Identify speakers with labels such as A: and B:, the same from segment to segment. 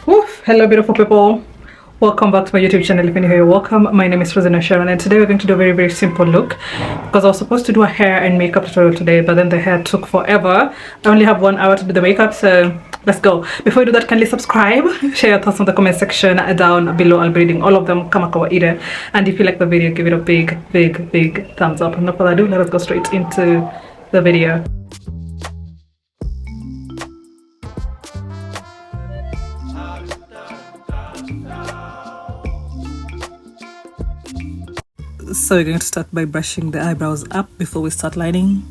A: Oof. Hello beautiful people, welcome back to my YouTube channel. If you're new here, you're welcome. My name is Rosina Sharon, and today we're going to do a very simple look because I was supposed to do a hair and makeup tutorial today, but then the hair took forever. I only have 1 hour to do the makeup, so let's go. Before you do that, kindly subscribe, share your thoughts in the comment section down below. I'll be reading all of them. Kama kawaida. And if you like the video, give it a big thumbs up. And no further ado, let us go straight into the video. So we're going to start by brushing the eyebrows up before we start lining.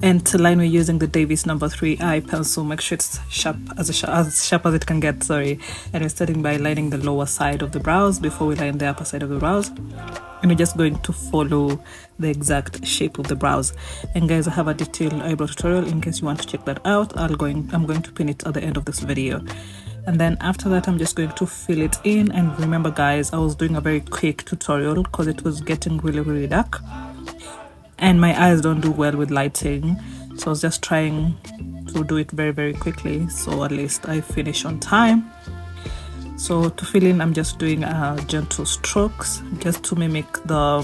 A: And to line, we're using the Davis number 3 eye pencil. Make sure it's sharp as sharp as it can get, sorry. And we're starting by lining the lower side of the brows before we line the upper side of the brows. And we're just going to follow the exact shape of the brows. And guys, I have a detailed eyebrow tutorial in case you want to check that out. I'm going to pin it at the end of this video. And then after that, I'm just going to fill it in. And remember guys, I was doing a very quick tutorial because it was getting really dark and my eyes don't do well with lighting, so I was just trying to do it very quickly, so at least I finish on time. So to fill in, I'm just doing gentle strokes just to mimic the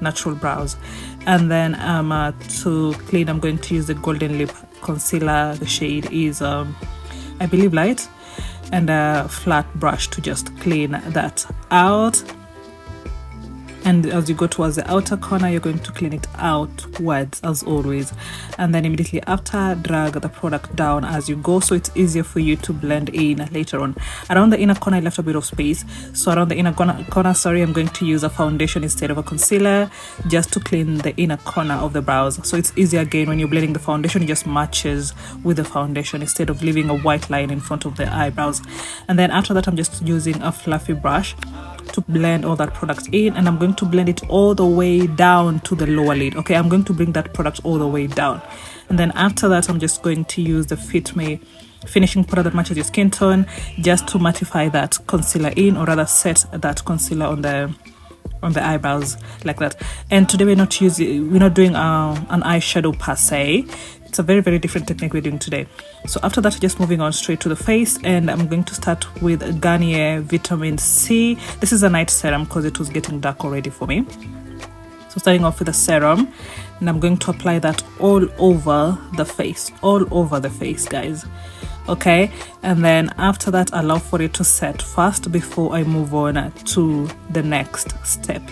A: natural brows. And then to clean, I'm going to use the Golden Lip concealer. The shade is I believe light, and a flat brush to just clean that out. And as you go towards the outer corner, you're going to clean it outwards as always. And then immediately after, drag the product down as you go, so it's easier for you to blend in later on. Around the inner corner, I left a bit of space. So around the inner corner, sorry, I'm going to use a foundation instead of a concealer just to clean the inner corner of the brows. So it's easier again when you're blending the foundation, it just matches with the foundation instead of leaving a white line in front of the eyebrows. And then after that, I'm just using a fluffy brush to blend all that product in, and I'm going to blend it all the way down to the lower lid. Okay, I'm going to bring that product all the way down. And then after that, I'm just going to use the Fit Me finishing powder that matches your skin tone just to mattify that concealer in, or rather set that concealer on the eyebrows like that. And today we're not doing an eyeshadow per se. It's a very different technique we're doing today. So after that, just moving on straight to the face, and I'm going to start with Garnier Vitamin C. This is a night serum because it was getting dark already for me. So starting off with the serum, and I'm going to apply that all over the face, guys. Okay, and then after that, allow for it to set first before I move on to the next step.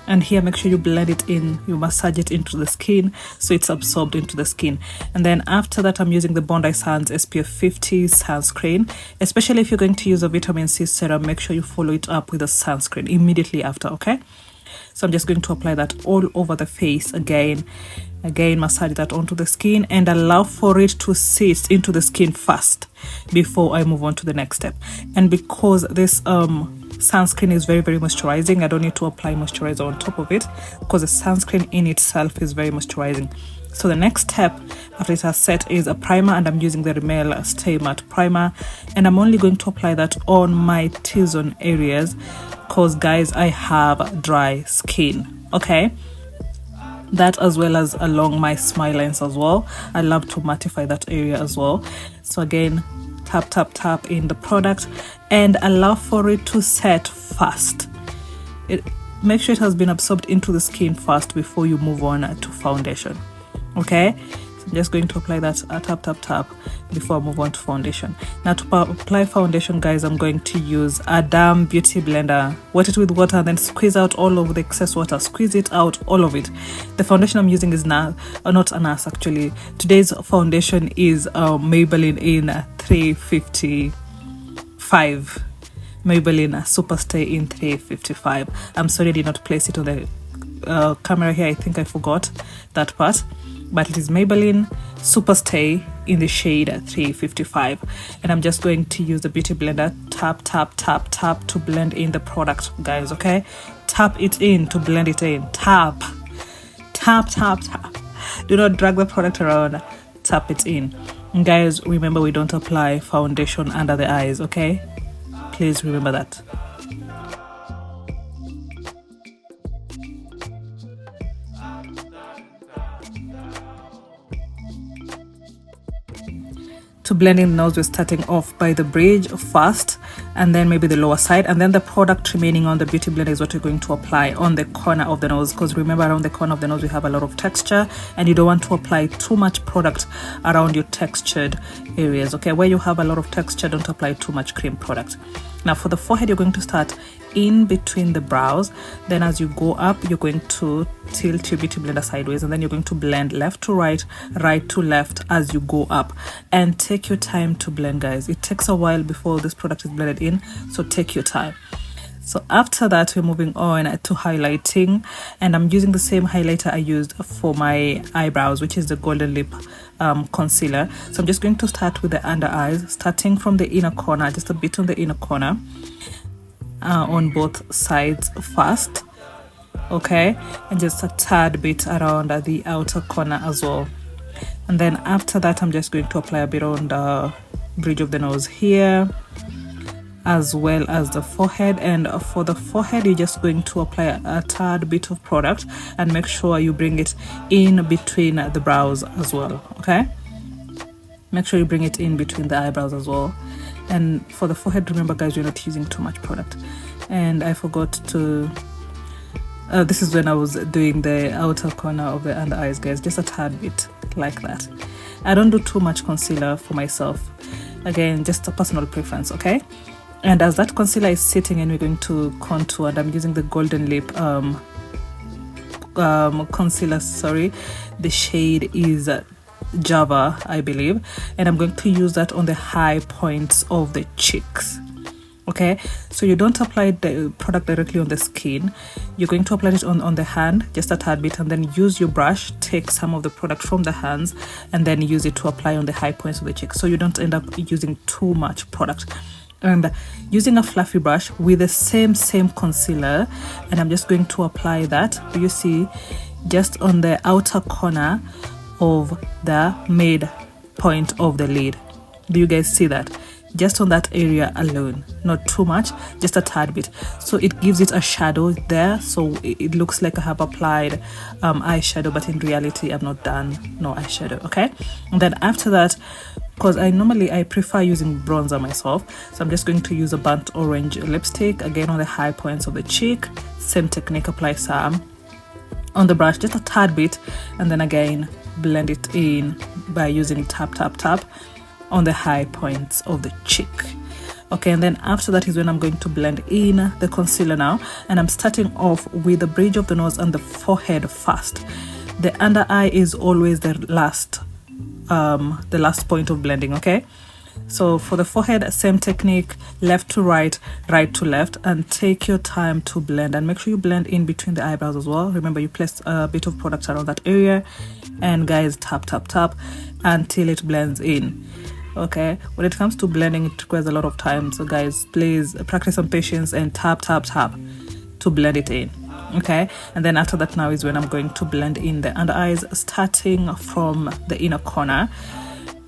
A: And here, make sure you blend it in, you massage it into the skin so it's absorbed into the skin. And then after that, I'm using the Bondi Sands SPF 50 sunscreen. Especially if you're going to use a vitamin C serum, make sure you follow it up with a sunscreen immediately after, okay? So I'm just going to apply that all over the face again, massage that onto the skin and allow for it to sit into the skin first before I move on to the next step. And because this sunscreen is very moisturizing, I don't need to apply moisturizer on top of it because the sunscreen in itself is very moisturizing. So the next step after it has set is a primer, and I'm using the Rimmel Stay Matte Primer, and I'm only going to apply that on my T-zone areas because guys, I have dry skin, okay? That as well as along my smile lines as well. I love to mattify that area as well. So again, tap in the product and allow for it to set first. Make sure it has been absorbed into the skin first before you move on to foundation. Okay, so I'm just going to apply that tap before I move on to foundation. Now to apply foundation, guys, I'm going to use a damn beauty blender. Wet it with water and then squeeze out all of the excess water. Squeeze it out, all of it. The foundation I'm using is not a NARS actually. Today's foundation is Maybelline in 355. Maybelline Superstay in 355. I'm sorry I did not place it on the camera here. I think I forgot that part. But it is Maybelline Superstay in the shade 355. And I'm just going to use the beauty blender. Tap to blend in the product, guys, okay? Tap it in to blend it in. Tap. Do not drag the product around. Tap it in. And guys, remember, we don't apply foundation under the eyes, okay? Please remember that. to blend in the nose, we're starting off by the bridge first, and then maybe the lower side, and then the product remaining on the beauty blender is what we're going to apply on the corner of the nose, because remember, around the corner of the nose we have a lot of texture, and you don't want to apply too much product around your textured areas. Okay, where you have a lot of texture, don't apply too much cream product. Now for the forehead, you're going to start in between the brows, then as you go up, you're going to tilt your beauty blender sideways, and then you're going to blend left to right, right to left as you go up. And take your time to blend, guys. It takes a while before this product is blended in, so take your time. So after that, we're moving on to highlighting, and I'm using the same highlighter I used for my eyebrows, which is the Golden Lip concealer. So I'm just going to start with the under eyes, starting from the inner corner, just a bit on the inner corner, on both sides first, okay, and just a tad bit around the outer corner as well. And then after that, I'm just going to apply a bit on the bridge of the nose here, as well as the forehead. And for the forehead, you're just going to apply a tad bit of product, and make sure you bring it in between the brows as well, okay? Make sure you bring it in between the eyebrows as well. And for the forehead, remember guys, you're not using too much product. And I forgot to this is when I was doing the outer corner of the under eyes, guys, just a tad bit like that. I don't do too much concealer for myself, again, just a personal preference, okay? And as that concealer is sitting in, we're going to contour, and I'm using the Golden Lip concealer, sorry, the shade is Java, I believe, and I'm going to use that on the high points of the cheeks. Okay, so you don't apply the product directly on the skin, you're going to apply it on the hand, just a tad bit, and then use your brush, take some of the product from the hands, and then use it to apply on the high points of the cheeks, so you don't end up using too much product. And using a fluffy brush with the same concealer, and I'm just going to apply that, you see, just on the outer corner of the mid point of the lid. Do you guys see that? Just on that area alone, not too much, just a tad bit, so it gives it a shadow there, so it looks like I have applied eyeshadow, but in reality I've not done no eyeshadow, okay? And then after that, because I prefer using bronzer myself, so I'm just going to use a burnt orange lipstick, again on the high points of the cheek, same technique, apply some on the brush, just a tad bit, and then again blend it in by using tap on the high points of the cheek. Okay, and then after that is when I'm going to blend in the concealer now, and I'm starting off with the bridge of the nose and the forehead first. The under eye is always the last point of blending, okay? So for the forehead, same technique, left to right, right to left, and take your time to blend, and make sure you blend in between the eyebrows as well. Remember, you place a bit of product around that area, and guys, tap until it blends in. Okay, when it comes to blending, it requires a lot of time, so guys, please practice some patience and tap to blend it in. Okay, and then after that now is when I'm going to blend in the under eyes, starting from the inner corner,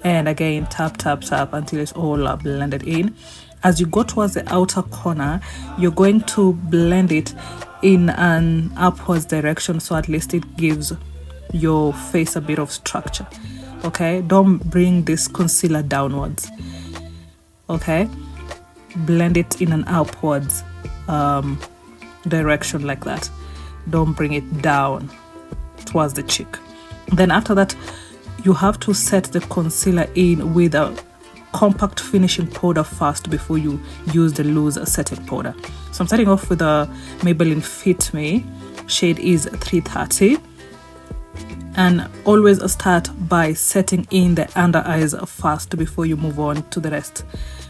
A: and again tap until it's all blended in. As you go towards the outer corner, you're going to blend it in an upwards direction, so at least it gives your face a bit of structure. Okay, don't bring this concealer downwards. Okay, blend it in an upwards direction like that. Don't bring it down towards the cheek. Then after that, you have to set the concealer in with a compact finishing powder first before you use the loose setting powder. So I'm starting off with a Maybelline Fit Me, shade is 330. And always start by setting in the under eyes first before you move on to the rest,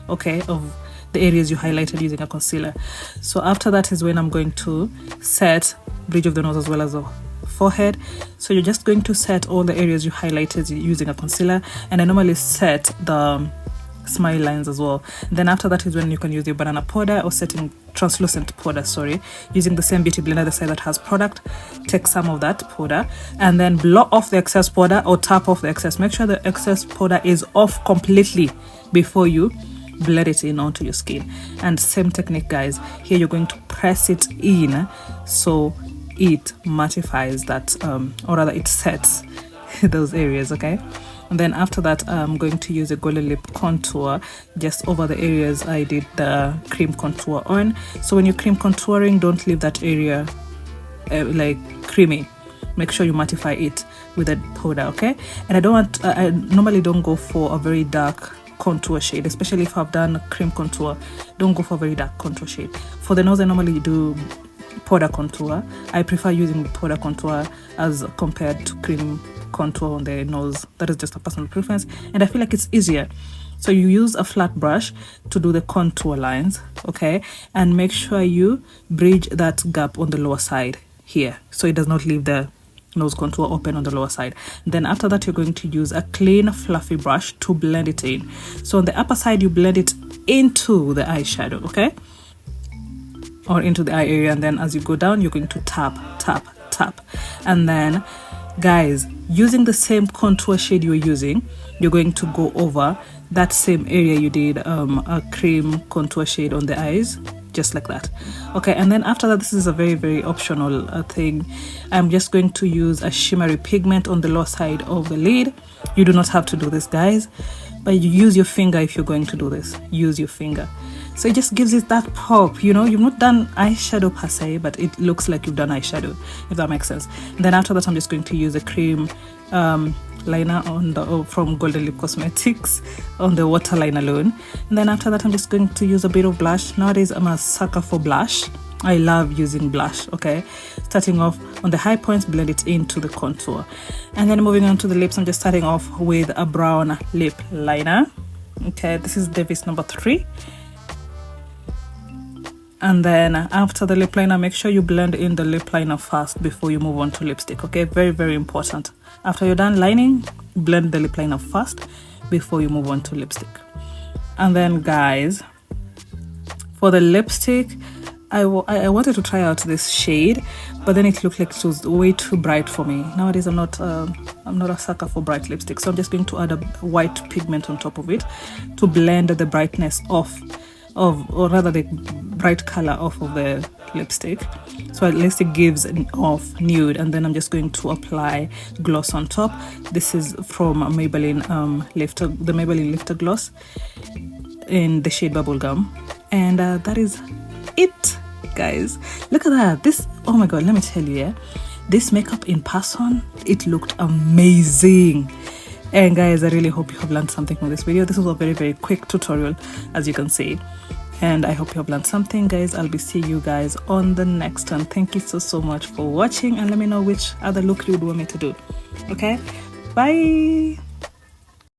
A: okay, of the areas you highlighted using a concealer. So after that is when I'm going to set bridge of the nose as well as the forehead. So you're just going to set all the areas you highlighted using a concealer, and I normally set the smile lines as well. Then after that is when you can use your banana powder or setting translucent powder, using the same beauty blender, the side that has product. Take some of that powder and then blow off the excess powder or tap off the excess. Make sure the excess powder is off completely before you blend it in onto your skin. And same technique, guys, here you're going to press it in so it mattifies that or rather it sets those areas, okay? And then after that, I'm going to use a golden lip contour just over the areas I did the cream contour on. So when you're cream contouring, don't leave that area like creamy. Make sure you mattify it with a powder, okay? And I normally don't go for a very dark contour shade, especially if I've done cream contour. Don't go for a very dark contour shade. For the nose, I normally do powder contour. I prefer using powder contour as compared to cream contour on the nose. That is just a personal preference, and I feel like it's easier. So you use a flat brush to do the contour lines, okay? And make sure you bridge that gap on the lower side here, so it does not leave the nose contour open on the lower side. Then after that, you're going to use a clean fluffy brush to blend it in. So on the upper side, you blend it into the eyeshadow, okay, or into the eye area. And then as you go down, you're going to tap, and then guys, using the same contour shade you're using, you're going to go over that same area you did a cream contour shade on the eyes, just like that, okay? And then after that, this is a very, very optional thing. I'm just going to use a shimmery pigment on the lower side of the lid. You do not have to do this, guys, but you use your finger if you're going to do this. Use your finger. So it just gives it that pop, you know. You've not done eyeshadow per se, but it looks like you've done eyeshadow, if that makes sense. And then after that, I'm just going to use a cream liner from Golden Lip Cosmetics on the waterline alone. And then after that, I'm just going to use a bit of blush. Nowadays, I'm a sucker for blush. I love using blush, okay? Starting off on the high points, blend it into the contour. And then moving on to the lips, I'm just starting off with a brown lip liner. Okay, this is Davis number 3. And then after the lip liner, make sure you blend in the lip liner first before you move on to lipstick, okay? Very, very important. After you're done lining, blend the lip liner first before you move on to lipstick. And then guys, for the lipstick, I wanted to try out this shade, but then it looked like it was way too bright for me. Nowadays, I'm not a sucker for bright lipstick, so I'm just going to add a white pigment on top of it to blend the brightness off or rather the bright color off of the lipstick, so at least it gives an off nude. And then I'm just going to apply gloss on top. This is from Maybelline the Maybelline Lifter Gloss in the shade Bubblegum, and that is it, guys. Look at that. This, oh my god, let me tell you, yeah, this makeup in person, it looked amazing. And guys, I really hope you have learned something from this video. This was a very, very quick tutorial, as you can see, and I hope you have learned something, guys. I'll be seeing you guys on the next one. Thank you so much for watching, and let me know which other look you would want me to do. Okay, bye.